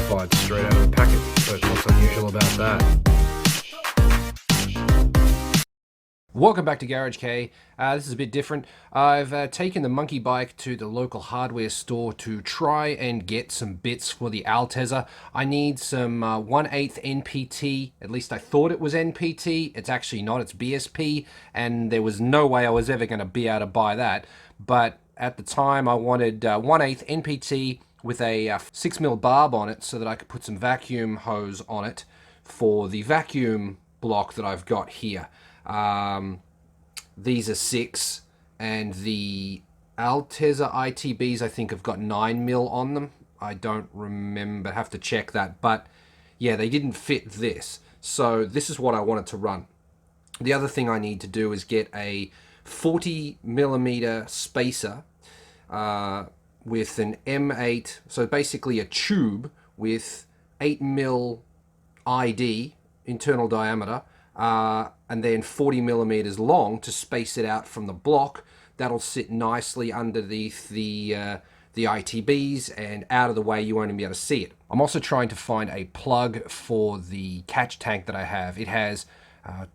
certified straight out of the packet, so what's unusual about that? Welcome back to Garage K. This is a bit different. I've taken the monkey bike to the local hardware store to try and get some bits for the Altezza. I need some 1/8 NPT, at least I thought it was NPT. It's actually not, it's BSP, and there was no way I was ever going to be able to buy that. But at the time I wanted 1/8 NPT with a 6mm barb on it so that I could put some vacuum hose on it for the vacuum block that I've got here. These are 6, and the Altezza ITBs I think have got 9mm on them. I don't remember, have to check that, but yeah, they didn't fit this. So this is what I wanted to run. The other thing I need to do is get a 40mm spacer with an M8, so basically a tube with 8mm ID, internal diameter, and then 40mm long to space it out from the block. That'll sit nicely underneath the ITBs and out of the way, you won't even be able to see it. I'm also trying to find a plug for the catch tank that I have. It has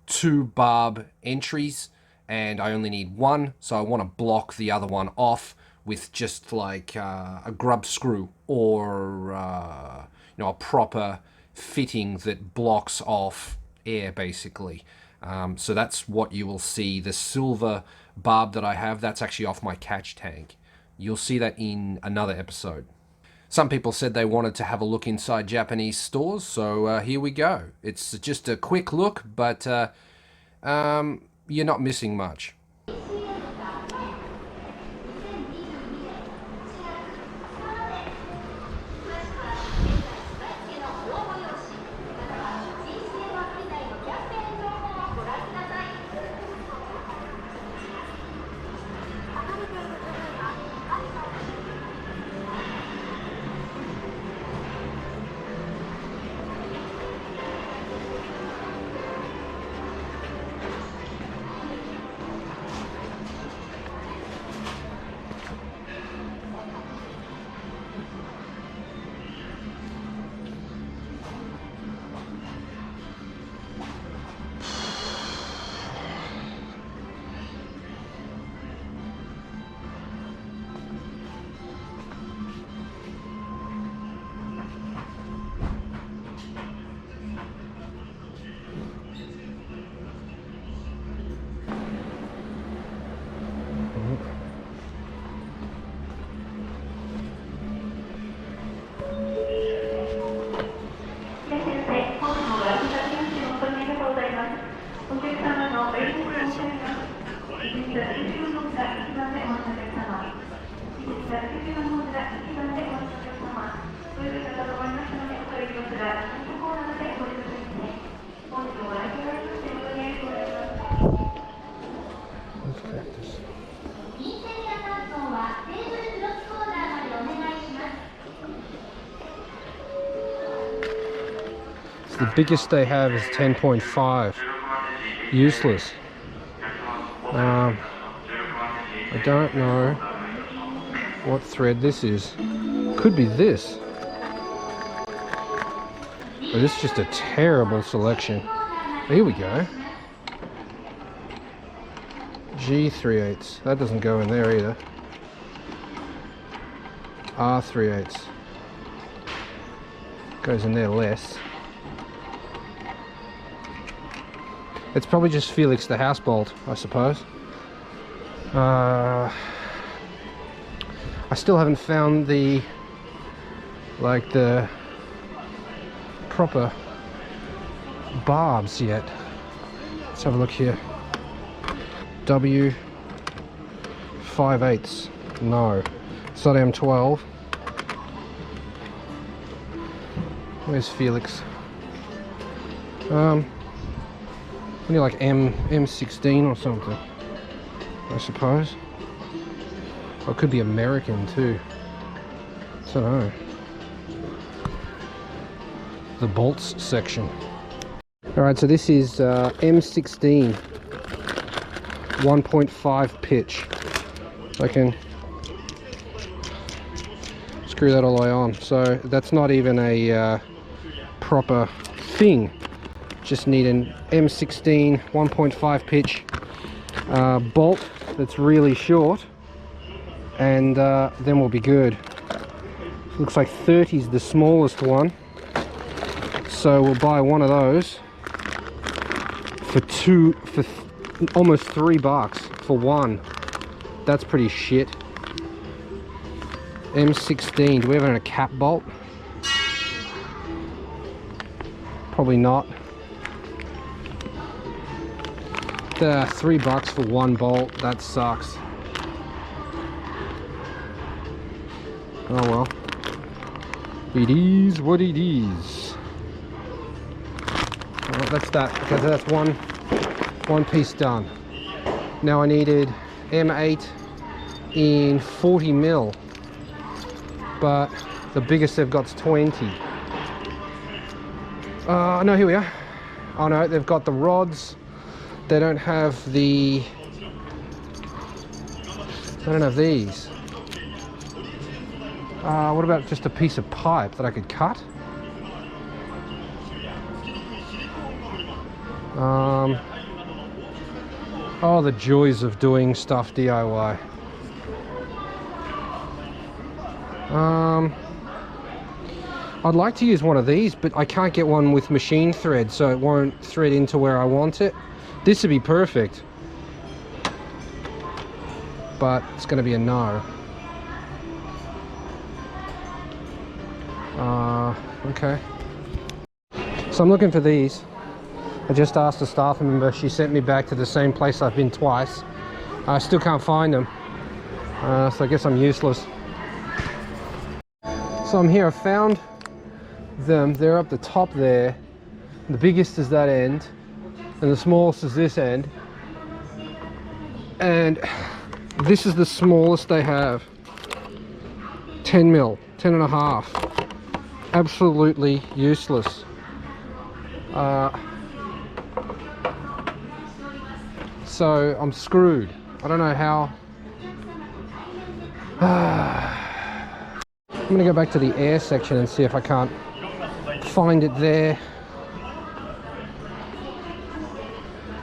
2 barb entries and I only need 1, so I want to block the other one off with just like a grub screw or a proper fitting that blocks off air, basically. So that's what you will see. The silver barb that I have, that's actually off my catch tank. You'll see that in another episode. Some people said they wanted to have a look inside Japanese stores, so here we go. It's just a quick look, but you're not missing much. The biggest they have is 10.5. Useless. I don't know what thread this is. Could be this. But this is just a terrible selection. Here we go. G3/8. That doesn't go in there either. R3/8. Goes in there less. It's probably just Felix the house bolt, I suppose. I still haven't found the proper barbs yet. Let's have a look here. W5/8. No, it's not M12. Where's Felix? Only like M16 or something, I suppose. Or it could be American too. I don't know. The bolts section. Alright, so this is M16 1.5 pitch. I can screw that all the way on. So that's not even a proper thing. Just need an M16 1.5 pitch bolt that's really short, and then we'll be good. Looks like 30 is the smallest one, so we'll buy one of those for almost $3 for one. That's pretty shit. M16, do we have a cap bolt? Probably not. $3 for one bolt, that sucks. Oh well. It is what it is. Oh, that's that. Okay, so that's one piece done. Now I needed M8 in 40 mil, but the biggest they've got is 20. No, here we are. Oh no, they've got the rods. They don't have the... They don't have these. What about just a piece of pipe that I could cut? Oh, the joys of doing stuff DIY. I'd like to use one of these, but I can't get one with machine thread, so it won't thread into where I want it. This would be perfect, but it's going to be a no. Okay. So I'm looking for these. I just asked a staff member. She sent me back to the same place I've been twice. I still can't find them, so I guess I'm useless. So I'm here. I found them. They're up the top there. The biggest is that end, and the smallest is this end. And this is the smallest they have. 10 mil, 10 and a half. Absolutely useless. So I'm screwed. I don't know how. I'm gonna go back to the air section and see if I can't find it there.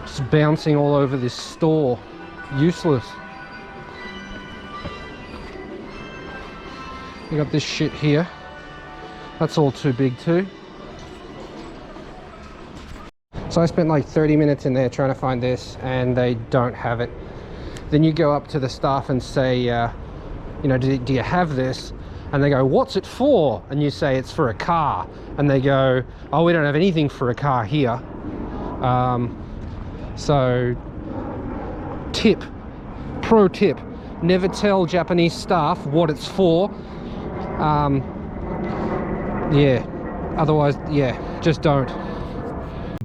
Just bouncing all over this store. Useless. You got this shit here. That's all too big too. So I spent like 30 minutes in there trying to find this, and they don't have it. Then you go up to the staff and say, you know, do you have this? And they go, what's it for? And you say, it's for a car. And they go, oh, we don't have anything for a car here. So, pro tip, never tell Japanese staff what it's for. Yeah, otherwise, yeah, just don't.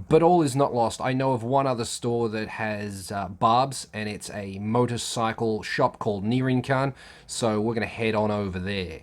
But all is not lost. I know of one other store that has barbs, and it's a motorcycle shop called Nirinkan, so we're going to head on over there.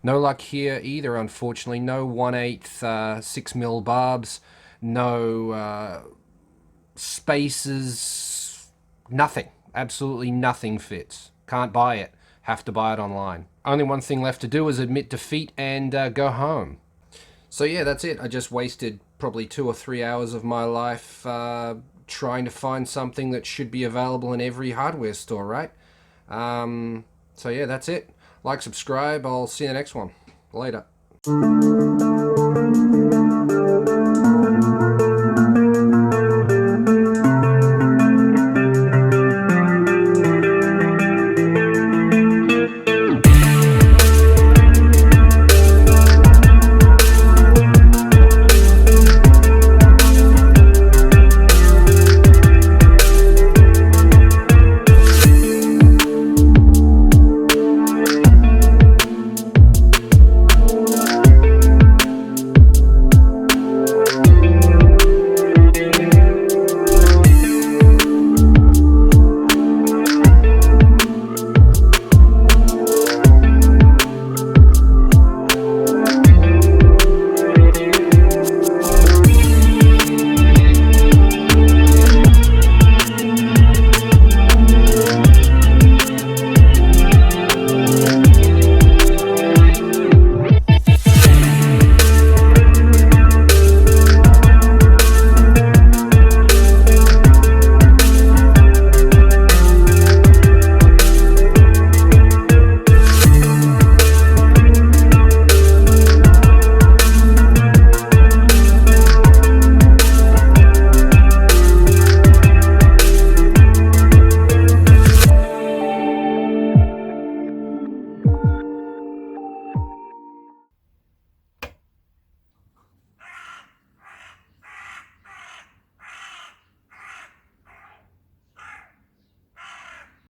No luck here either, unfortunately. No 1/8 6mm barbs, no spacers, nothing. Absolutely nothing fits. Can't buy it. Have to buy it online. Only one thing left to do is admit defeat and go home. So yeah, that's it. I just wasted probably 2 or 3 hours of my life trying to find something that should be available in every hardware store, right? So yeah, that's it. Like, subscribe. I'll see you in the next one. Later.